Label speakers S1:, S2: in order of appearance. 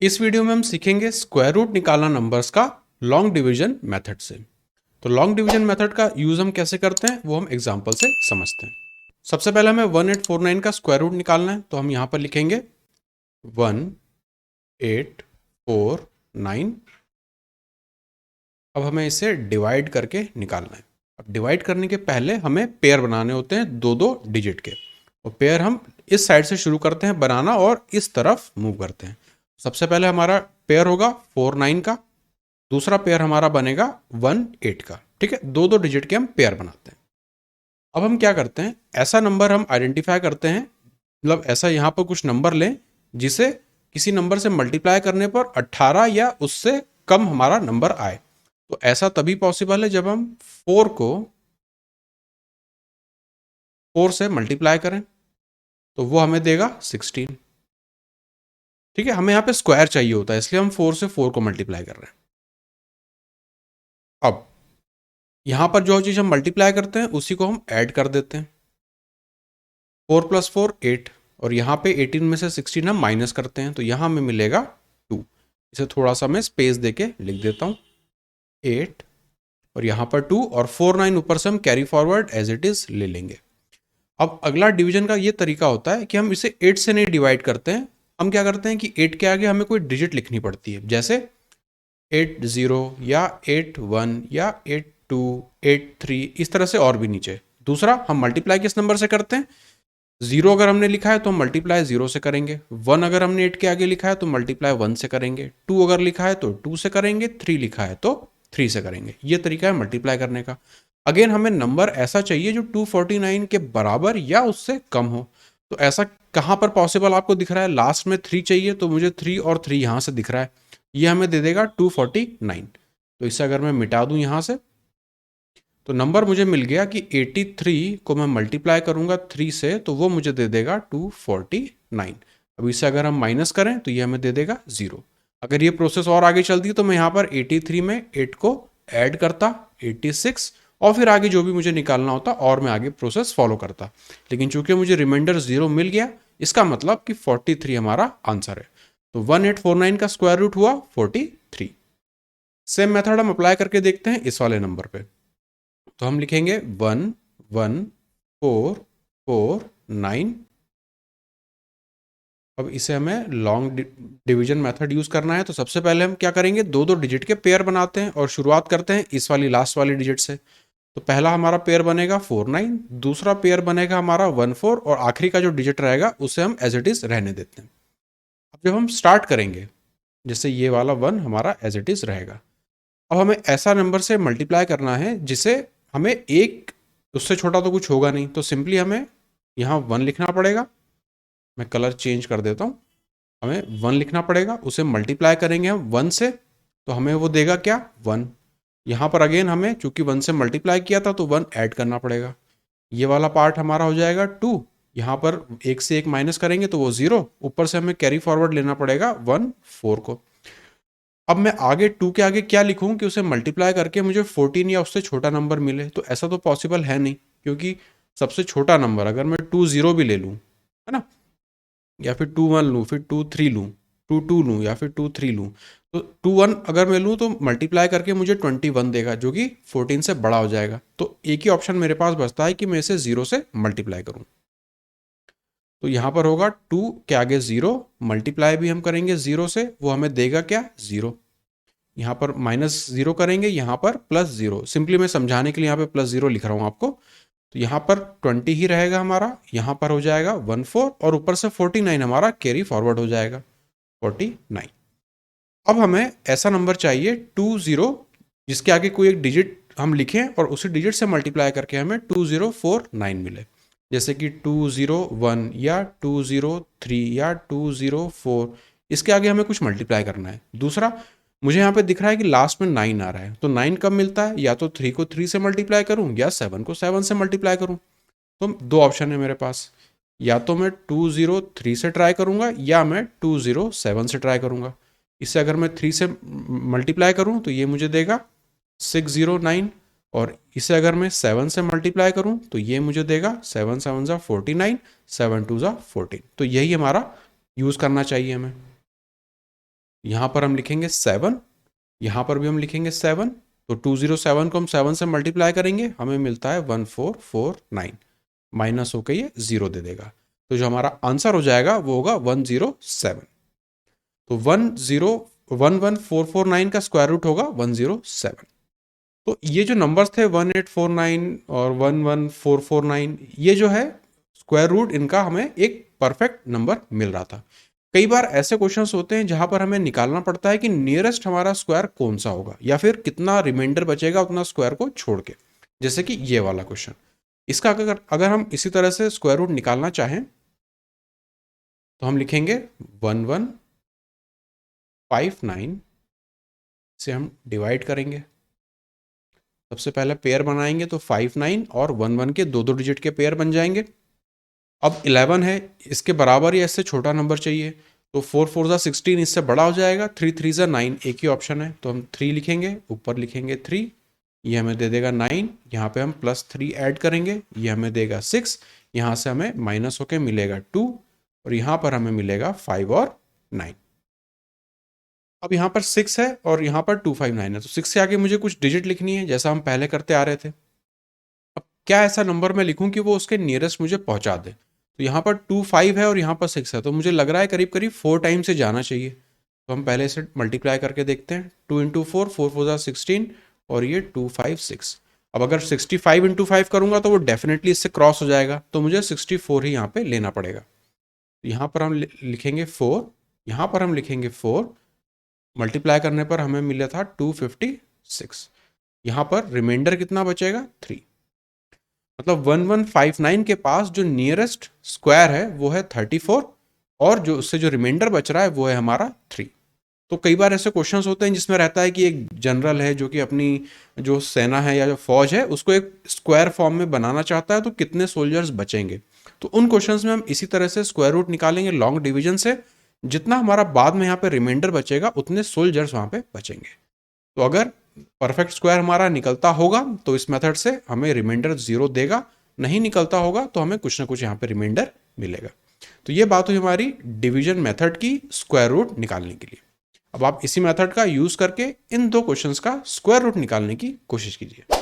S1: इस वीडियो में हम सीखेंगे स्क्वायर रूट निकालना नंबर्स का लॉन्ग डिवीजन मेथड से। तो लॉन्ग डिवीजन मेथड का यूज हम कैसे करते हैं वो हम एग्जांपल से समझते हैं। सबसे पहले हमें 1849 का स्क्वायर रूट निकालना है, तो हम यहाँ पर लिखेंगे 1849। अब हमें इसे डिवाइड करके निकालना है। अब डिवाइड करने के पहले हमें पेयर बनाने होते हैं दो दो डिजिट के, और पेयर हम इस साइड से शुरू करते हैं बनाना और इस तरफ मूव करते हैं। सबसे पहले हमारा पेयर होगा 49 का, दूसरा पेयर हमारा बनेगा 18 का। ठीक है, दो दो डिजिट के हम पेयर बनाते हैं। अब हम क्या करते हैं, ऐसा नंबर हम आइडेंटिफाई करते हैं, मतलब ऐसा यहाँ पर कुछ नंबर लें जिसे किसी नंबर से मल्टीप्लाई करने पर 18 या उससे कम हमारा नंबर आए। तो ऐसा तभी पॉसिबल है जब हम 4 को 4 से मल्टीप्लाई करें, तो वो हमें देगा 16। ठीक है, हमें यहाँ पे स्क्वायर चाहिए होता है, इसलिए हम 4 से 4 को मल्टीप्लाई कर रहे हैं। अब यहां पर जो चीज हम मल्टीप्लाई करते हैं उसी को हम ऐड कर देते हैं। 4 + 4 8, और यहाँ पे 18 में से 16 हम माइनस करते हैं, तो यहाँ हमें मिलेगा 2। इसे थोड़ा सा मैं स्पेस देके लिख देता हूँ, 8 और यहाँ पर 2, और 4 9 ऊपर से हम carry forward as it is ले लेंगे। अब अगला डिवीजन का ये तरीका होता है कि हम इसे 8 से नहीं डिवाइड करते हैं। हम क्या करते हैं कि 8 के आगे हमें कोई डिजिट लिखनी पड़ती है, जैसे 80 या 81 या 82 83, इस तरह से और भी नीचे। दूसरा, हम मल्टीप्लाई किस नंबर से करते हैं, 0 अगर हमने लिखा है तो हम मल्टीप्लाई 0 से करेंगे, 1 अगर हमने 8 के आगे लिखा है तो मल्टीप्लाई 1 से करेंगे, 2 अगर लिखा है तो 2 से करेंगे, 3 लिखा है तो 3 से करेंगे। ये तरीका है मल्टीप्लाई करने का। अगेन हमें नंबर ऐसा चाहिए जो 249 के बराबर या उससे कम हो। तो ऐसा कहाँ पर पॉसिबल आपको दिख रहा है, लास्ट में 3 चाहिए, तो मुझे 3 और 3 यहाँ से दिख रहा है, ये हमें दे देगा 249। तो इसे अगर मैं मिटा दूं यहाँ से, तो नंबर मुझे मिल गया कि 83 को मैं मल्टीप्लाई करूंगा 3 से, तो वो मुझे दे देगा 249। अब इसे अगर हम माइनस करें तो ये हमें दे देगा 0। अगर ये प्रोसेस और आगे चलती तो मैं यहाँ पर 83 में 8 को ऐड करता, 86, और फिर आगे जो भी मुझे निकालना होता और मैं आगे प्रोसेस फॉलो करता। लेकिन चूंकि मुझे रिमाइंडर 0 मिल गया, इसका मतलब कि 43 हमारा आंसर है। तो 1849 का स्क्वायर रूट हुआ 43। सेम मेथड हम अप्लाई करके देखते हैं इस वाले नंबर पे। तो हम लिखेंगे 11449। अब इसे हमें लॉन्ग डिवीजन मेथड यूज करना है, तो सबसे पहले हम क्या करेंगे, दो दो डिजिट के पेयर बनाते हैं और शुरुआत करते हैं इस वाली लास्ट वाली डिजिट से। तो पहला हमारा पेयर बनेगा 49, दूसरा पेयर बनेगा हमारा 14, और आखिरी का जो डिजिट रहेगा उसे हम एज इट इज रहने देते हैं। अब जब हम स्टार्ट करेंगे, जैसे ये वाला 1 हमारा एज इट इज रहेगा। अब हमें ऐसा नंबर से मल्टीप्लाई करना है जिसे हमें एक, उससे छोटा तो कुछ होगा नहीं, तो सिंपली हमें यहाँ 1 लिखना पड़ेगा। मैं कलर चेंज कर देता हूँ। हमें 1 लिखना पड़ेगा, उसे मल्टीप्लाई करेंगे हम 1 से, तो हमें वो देगा क्या, 1। यहाँ पर अगेन हमें चूंकि 1 से मल्टीप्लाई किया था तो 1 ऐड करना पड़ेगा। ये वाला पार्ट हमारा हो जाएगा 2। यहाँ पर 1 से 1 माइनस करेंगे तो वो 0, ऊपर से हमें कैरी फॉरवर्ड लेना पड़ेगा 1 4 को। अब मैं आगे 2 के आगे क्या लिखूं कि उसे मल्टीप्लाई करके मुझे 14 या उससे छोटा नंबर मिले, तो ऐसा तो पॉसिबल है नहीं, क्योंकि सबसे छोटा नंबर अगर मैं 20 भी ले लूं, है ना, या फिर 21 लूं, फिर 23 लूं, 22 लूं, या फिर 23 लूं, तो 21 अगर मैं लूं तो मल्टीप्लाई करके मुझे 21 देगा, जो कि 14 से बड़ा हो जाएगा। तो एक ही ऑप्शन मेरे पास बचता है कि मैं इसे 0 से मल्टीप्लाई करूं। तो यहाँ पर होगा 2 के आगे 0, मल्टीप्लाई भी हम करेंगे 0 से, वो हमें देगा क्या, 0। यहाँ पर -0 करेंगे, यहाँ पर +0। सिंपली मैं समझाने के लिए यहाँ पे +0 लिख रहा हूँ आपको। तो यहाँ पर 20 ही रहेगा हमारा, यहाँ पर हो जाएगा 14, और ऊपर से 49 हमारा कैरी फॉरवर्ड हो जाएगा 49। अब हमें ऐसा नंबर चाहिए 20 जिसके आगे कोई एक डिजिट हम लिखें और उसी डिजिट से मल्टीप्लाई करके हमें 2049 मिले, जैसे कि 201 या 203 या 204। इसके आगे हमें कुछ मल्टीप्लाई करना है। दूसरा, मुझे यहाँ पे दिख रहा है कि लास्ट में 9 आ रहा है, तो 9 कब मिलता है, या तो 3 को 3 से मल्टीप्लाई करूँ या 7 को 7 से मल्टीप्लाई करूँ। तो दो ऑप्शन है मेरे पास, या तो मैं 203 से ट्राई करूँगा या मैं 207 से ट्राई करूँगा। इससे अगर मैं 3 से मल्टीप्लाई करूँ तो ये मुझे देगा 609, और इसे अगर मैं 7 से मल्टीप्लाई करूँ तो ये मुझे देगा 7 7 ज़ा 49, 7 2 ज़ा 14। तो यही हमारा यूज़ करना चाहिए हमें। यहाँ पर हम लिखेंगे 7, यहाँ पर भी हम लिखेंगे 7। तो 207 को हम 7 से मल्टीप्लाई करेंगे, हमें मिलता है 1449, माइनस होकर ये 0 दे देगा। तो जो हमारा आंसर हो जाएगा वो होगा 107। तो 11449 का स्क्वायर रूट होगा 107। तो ये जो नंबर्स थे 1849 और 11449, ये जो है स्क्वायर रूट इनका हमें एक परफेक्ट नंबर मिल रहा था। कई बार ऐसे क्वेश्चंस होते हैं जहां पर हमें निकालना पड़ता है कि नियरेस्ट हमारा स्क्वायर कौन सा होगा, या फिर कितना रिमाइंडर बचेगा उतना स्क्वायर को छोड़ के, जैसे कि ये वाला क्वेश्चन। इसका अगर हम इसी तरह से स्क्वायर रूट निकालना चाहें तो हम लिखेंगे 1159 से हम डिवाइड करेंगे। सबसे पहले पेयर बनाएंगे तो 59 और 11 के दो डिजिट के पेयर बन जाएंगे। अब 11 है, इसके बराबर या इससे छोटा नंबर चाहिए, तो 4 4 ज़ा 16, इससे बड़ा हो जाएगा। 3 3 ज़ा 9, एक ही ऑप्शन है, तो हम 3 लिखेंगे, ऊपर लिखेंगे 3, ये हमें दे देगा 9। यहाँ पे हम +3 ऐड करेंगे, ये हमें देगा 6। यहाँ से हमें माइनस होके मिलेगा 2, और यहाँ पर हमें मिलेगा 5 और 9। अब यहाँ पर 6 है और यहाँ पर 259 है, तो 6 से आगे मुझे कुछ डिजिट लिखनी है जैसा हम पहले करते आ रहे थे। अब क्या ऐसा नंबर मैं लिखूं कि वो उसके नियरेस्ट मुझे पहुंचा दे। तो यहाँ पर 25 है और यहाँ पर 6 है, तो मुझे लग रहा है करीब करीब 4 टाइम से जाना चाहिए। तो हम पहले इसे मल्टीप्लाई करके देखते हैं। 2 × 4, 4 4 ज़ा 16, और ये 256। अब अगर 65 × 5 करूँगा तो वो डेफिनेटली इससे क्रॉस हो जाएगा, तो मुझे 64 ही यहाँ पे लेना पड़ेगा। यहाँ पर हम लिखेंगे 4, यहाँ पर हम लिखेंगे 4, मल्टीप्लाई करने पर हमें मिला था 256। यहाँ पर रिमाइंडर कितना बचेगा? 3। मतलब 1159 के पास जो नियरेस्ट स्क्वायर है वो है 34, और जो उससे जो रिमाइंडर बच रहा है वो है हमारा 3। तो कई बार ऐसे क्वेश्चंस होते हैं जिसमें रहता है कि एक जनरल है जो कि अपनी जो सेना है या जो फौज है उसको एक स्क्वायर फॉर्म में बनाना चाहता है, तो कितने सोल्जर्स बचेंगे। तो उन क्वेश्चंस में हम इसी तरह से स्क्वायर रूट निकालेंगे लॉन्ग डिवीजन से। जितना हमारा बाद में यहाँ पे रिमाइंडर बचेगा उतने सोल्जर्स वहाँ पे बचेंगे। तो अगर परफेक्ट स्क्वायर हमारा निकलता होगा तो इस मेथड से हमें रिमाइंडर 0 देगा, नहीं निकलता होगा तो हमें कुछ ना कुछ यहाँ पे रिमाइंडर मिलेगा। तो ये बात हुई हमारी डिवीजन मेथड की स्क्वायर रूट निकालने के लिए। अब आप इसी मेथड का यूज करके इन दो क्वेश्चंस का स्क्वायर रूट निकालने की कोशिश कीजिए।